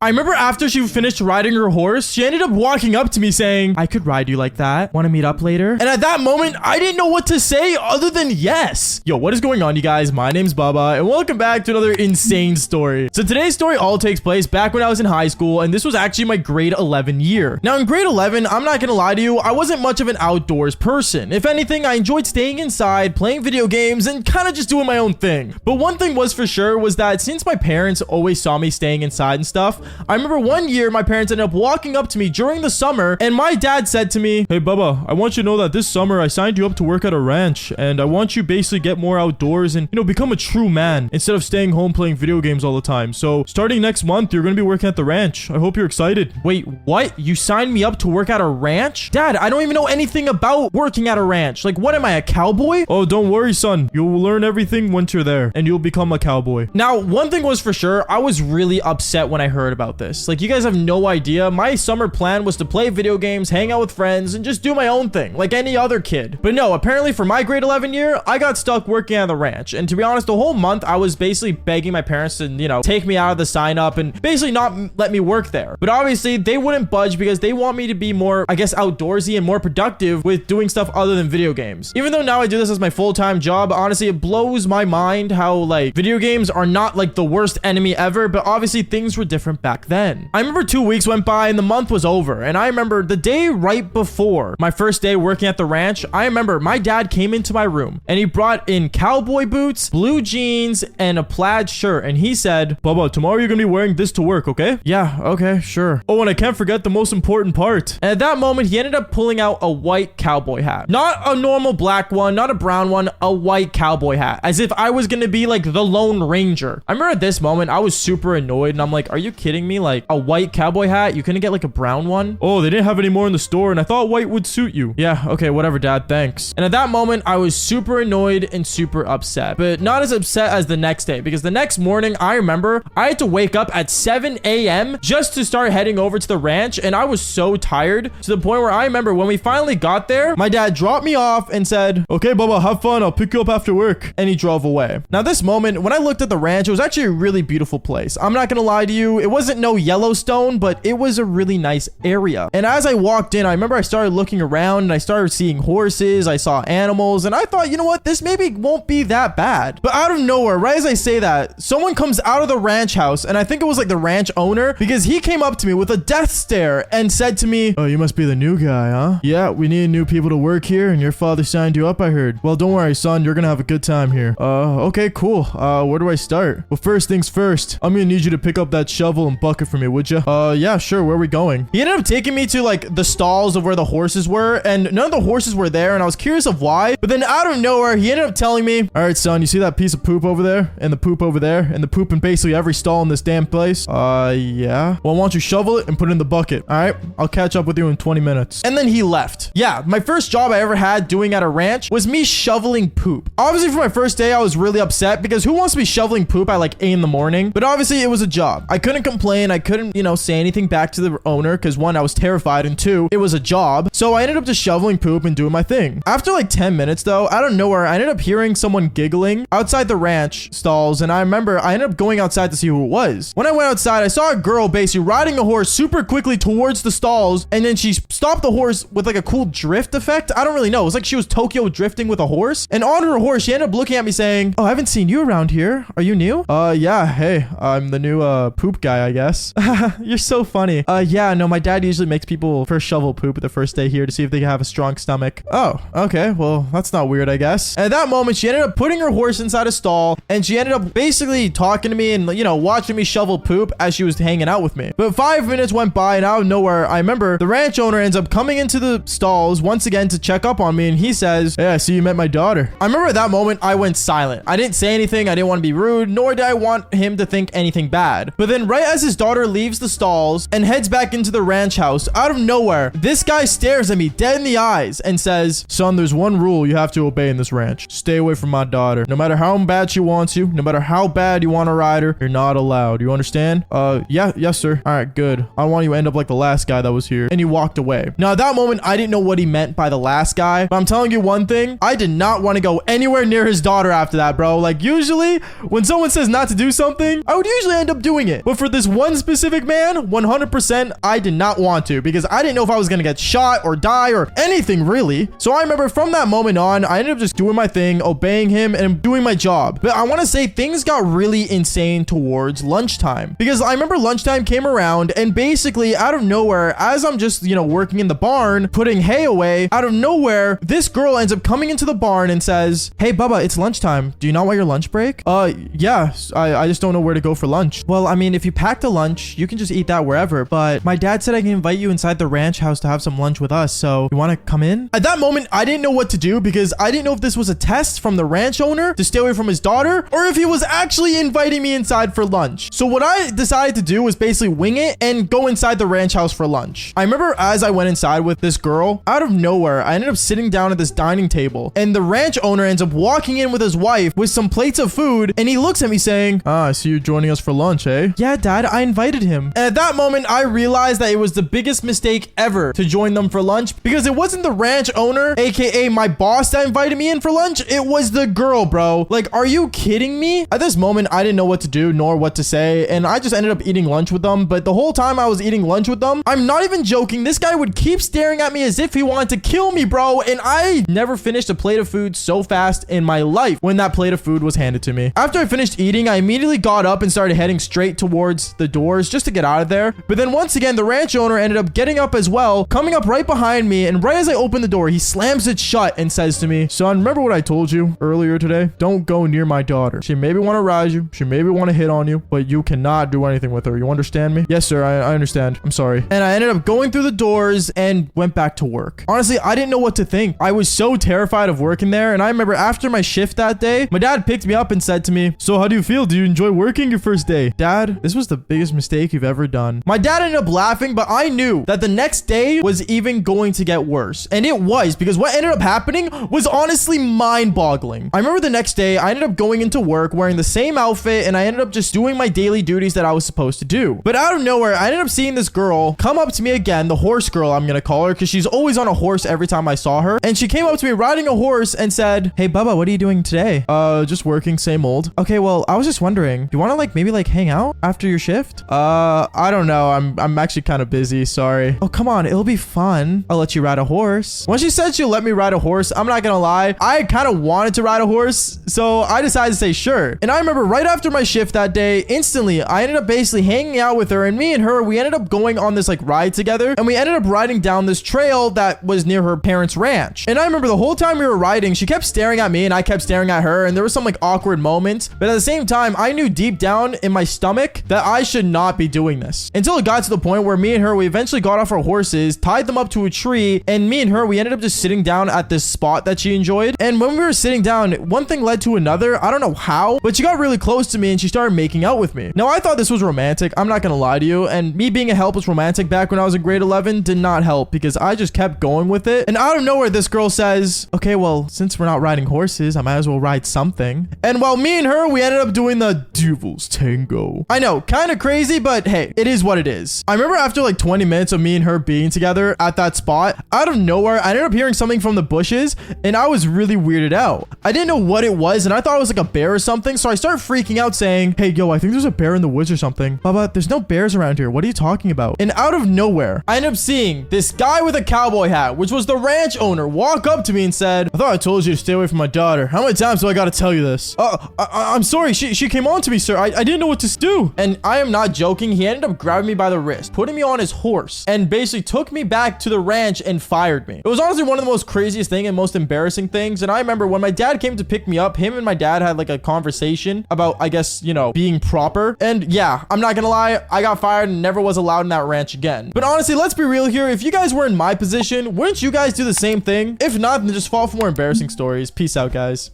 I remember after she finished riding her horse, she ended up walking up to me saying, I could ride you like that. Want to meet up later? And at that moment, I didn't know what to say other than yes. Yo, what is going on, you guys? My name's Baba, and welcome back to another insane story. So today's story all takes place back when I was in high school, and this was actually my grade 11 year. Now, in grade 11, I'm not gonna lie to you, I wasn't much of an outdoors person. If anything, I enjoyed staying inside, playing video games, and kind of just doing my own thing. But one thing was for sure was that since my parents always saw me staying inside and stuff, I remember one year my parents ended up walking up to me during the summer, and my dad said to me, hey Bubba, I want you to know that this summer I signed you up to work at a ranch, and I want you basically get more outdoors and, become a true man instead of staying home playing video games all the time. So starting next month, you're going to be working at the ranch. I hope you're excited. Wait, what? You signed me up to work at a ranch? Dad, I don't even know anything about working at a ranch. Like, what am I, a cowboy? Oh, don't worry, son. You'll learn everything once you're there, and you'll become a cowboy. Now, one thing was for sure, I was really upset when I heard about this. Like, you guys have no idea. My summer plan was to play video games, hang out with friends, and just do my own thing, like any other kid. But no, apparently for my grade 11 year, I got stuck working at the ranch. And to be honest, the whole month, I was basically begging my parents to, take me out of the sign up and basically not let me work there. But obviously, they wouldn't budge because they want me to be more, I guess, outdoorsy and more productive with doing stuff other than video games. Even though now I do this as my full-time job, honestly, it blows my mind how, like, video games are not, like, the worst enemy ever, but obviously things were different back then. I remember 2 weeks went by and the month was over, and I remember the day right before my first day working at the ranch, I remember my dad came into my room and he brought in cowboy boots, blue jeans, and a plaid shirt, and he said, Bubba, tomorrow you're gonna be wearing this to work, okay? Yeah, okay, sure. Oh, and I can't forget the most important part. And at that moment, he ended up pulling out a white cowboy hat. Not a normal black one, not a brown one, a white cowboy hat, as if I was gonna be like the Lone Ranger. I remember at this moment, I was super annoyed, and I'm like, are you kidding me? Like, a white cowboy hat? You couldn't get like a brown one? Oh, they didn't have any more in the store, and I thought white would suit you. Yeah, okay, whatever, Dad, thanks. And at that moment, I was super annoyed and super upset, but not as upset as the next day, because the next morning, I remember I had to wake up at 7 a.m. just to start heading over to the ranch, and I was so tired to the point where I remember when we finally got there, my dad dropped me off and said, okay, Bubba, have fun. I'll pick you up after work. And he drove away. Now, this moment, when I looked at the ranch, it was actually a really beautiful place. I'm not gonna lie to you. It wasn't no Yellowstone, but it was a really nice area. And as I walked in, I remember I started looking around and I started seeing horses. I saw animals, and I thought, you know what? This maybe won't be that bad. But out of nowhere, right as I say that, someone comes out of the ranch house, and I think it was like the ranch owner, because he came up to me with a death stare and said to me, oh, you must be the new guy, huh? Yeah, we need new people to work here, and your father signed you up, I heard. Well, don't worry, son. You're gonna have a good time here. Okay, cool. Where do I start? Well, first things first, I'm gonna need you to pick up that shovel and bucket for me, would you? Yeah, sure. Where are we going? He ended up taking me to like the stalls of where the horses were, and none of the horses were there, and I was curious of why. But then out of nowhere, he ended up telling me, all right, son, you see that piece of poop over there, and the poop over there, and the poop in basically every stall in this damn place? Yeah. Well, why don't you shovel it and put it in the bucket? All right, I'll catch up with you in 20 minutes. And then he left. Yeah, my first job I ever had doing at a ranch was me shoveling poop. Obviously, for my first day, I was really upset because who wants to be shoveling poop at like 8 in the morning? But obviously, it was a job. I couldn't complain. I couldn't, say anything back to the owner because one, I was terrified, and two, it was a job. So I ended up just shoveling poop and doing my thing. After like 10 minutes though, out of nowhere, I ended up hearing someone giggling outside the ranch stalls, and I remember I ended up going outside to see who it was. When I went outside, I saw a girl basically riding a horse super quickly towards the stalls, and then she stopped the horse with like a cool drift effect. I don't really know. It was like she was Tokyo drifting with a horse, and on her horse, she ended up looking at me saying, oh, I haven't seen you around here. Are you new? Yeah, hey, I'm the new poop guy, I guess. You're so funny. Yeah, no, my dad usually makes people first shovel poop the first day here to see if they can have a strong stomach. Oh, okay, well, that's not weird, I guess. And at that moment, she ended up putting her horse inside a stall, and she ended up basically talking to me and, watching me shovel poop as she was hanging out with me. But 5 minutes went by, and out of nowhere, I remember the ranch owner ends up coming into the stalls once again to check up on me, and he says, hey, I see you met my daughter. I remember at that moment, I went silent. I didn't say anything. I didn't want to be rude, nor did I want him to think anything bad. But then right as his daughter leaves the stalls and heads back into the ranch house, out of nowhere, this guy stares at me dead in the eyes and says, son, there's one rule you have to obey in this ranch. Stay away from my daughter. No matter how bad she wants you, no matter how bad you want to ride her, you're not allowed. You understand? Yeah, yes, sir. All right, good. I don't want you to end up like the last guy that was here. And he walked away. Now, at that moment, I didn't know what he meant by the last guy, but I'm telling you one thing, I did not want to go anywhere near his daughter after that, bro. Like, usually, when someone says not to do something, I would usually end up doing it. But for this one specific man, 100% I did not want to, because I didn't know if I was gonna get shot or die or anything really. So I remember from that moment on, I ended up just doing my thing, obeying him and doing my job. But I want to say things got really insane towards lunchtime, because I remember lunchtime came around and basically out of nowhere, as I'm just, working in the barn, putting hay away, out of nowhere, this girl ends up coming into the barn and says, "Hey, Bubba, it's lunchtime. Do you not want your lunch break?" Yeah, I just don't know where to go for lunch. Well, I mean, if you packed a lunch, you can just eat that wherever, but my dad said I can invite you inside the ranch house to have some lunch with us, so you want to come in? At that moment, I didn't know what to do, because I didn't know if this was a test from the ranch owner to stay away from his daughter, or if he was actually inviting me inside for lunch. So what I decided to do was basically wing it and go inside the ranch house for lunch. I remember as I went inside with this girl, out of nowhere, I ended up sitting down at this dining table, and the ranch owner ends up walking in with his wife with some plates of food, and he looks at me saying, "Ah, I see you joining us for lunch, eh?" "Yeah, Dad, I invited him." And at that moment, I realized that it was the biggest mistake ever to join them for lunch, because it wasn't the ranch owner, aka my boss, that invited me in for lunch. It was the girl, bro. Like, are you kidding me? At this moment, I didn't know what to do nor what to say, and I just ended up eating lunch with them. But the whole time I was eating lunch with them, I'm not even joking, this guy would keep staring at me as if he wanted to kill me, bro. And I never finished a plate of food so fast in my life when that plate of food was handed to me. After I finished eating, I immediately got up and started heading straight towards the doors just to get out of there. But then once again, the ranch owner ended up getting up as well, coming up right behind me, and right as I open the door, he slams it shut and says to me, "Son, remember what I told you earlier today? Don't go near my daughter. She maybe want to rise you, she maybe want to hit on you, but you cannot do anything with her. You understand me?" "Yes, sir, I understand. I'm sorry." And I ended up going through the doors and went back to work. Honestly, I didn't know what to think. I was so terrified of working there, and I remember after my shift that day, my dad picked me up and said to me, "So how do you feel? Do you enjoy working your first day?" "Dad, this was the biggest mistake you've ever done." My dad ended up laughing, but I knew that the next day was even going to get worse. And it was, because what ended up happening was honestly mind-boggling. I remember the next day, I ended up going into work wearing the same outfit, and I ended up just doing my daily duties that I was supposed to do. But out of nowhere, I ended up seeing this girl come up to me again, the horse girl, I'm gonna call her, because she's always on a horse every time I saw her. And she came up to me riding a horse and said, "Hey, Bubba, what are you doing today?" Just working, same old." "Okay, well, I was just wondering, do you want to maybe hang out after your shift?" I don't know. I'm actually kind of busy. Sorry." "Oh, come on. It'll be fun. I'll let you ride a horse." When she said she'll let me ride a horse, I'm not gonna lie, I kind of wanted to ride a horse, so I decided to say sure. And I remember right after my shift that day, instantly, I ended up basically hanging out with her, and me and her, we ended up going on this ride together, and we ended up riding down this trail that was near her parents' ranch. And I remember the whole time we were riding, she kept staring at me and I kept staring at her, and there was some awkward moments, but at the same time, I knew deep down in my stomach that I should not be doing this, until it got to the point where me and her, we eventually got off our horses, tied them up to a tree, and me and her, we ended up just sitting down at this spot that she enjoyed. And when we were sitting down, one thing led to another. I don't know how, but she got really close to me and she started making out with me. Now, I thought this was romantic, I'm not gonna lie to you, and me being a helpless romantic back when I was in grade 11 did not help, because I just kept going with it. And out of nowhere, this girl says, "Okay, well, since we're not riding horses, I might as well ride something." And while me and her, we ended up doing the devil's tango. I know, kind of crazy, but hey, it is what it is. I remember after 20 minutes of me and her being together at that spot, out of nowhere, I ended up hearing something from the bushes, and I was really weirded out. I didn't know what it was, and I thought it was a bear or something, so I started freaking out saying, "Hey, yo, I think there's a bear in the woods or something." "Bubba, there's no bears around here. What are you talking about?" And out of nowhere, I ended up seeing this guy with a cowboy hat, which was the ranch owner, walk up to me and said, "I thought I told you to stay away from my daughter. How many times do I gotta tell you this?" I'm sorry. She came on to me, sir. I didn't know what to do." And I am not joking. He ended up grabbing me by the wrist, putting me on his horse, and basically took me back to the ranch and fired me. It was honestly one of the most craziest thing and most embarrassing things. And I remember when my dad came to pick me up, him and my dad had a conversation about, I guess, being proper. And yeah, I'm not gonna lie, I got fired and never was allowed in that ranch again. But honestly, let's be real here. If you guys were in my position, wouldn't you guys do the same thing? If not, then just fall for more embarrassing stories. Peace out, guys.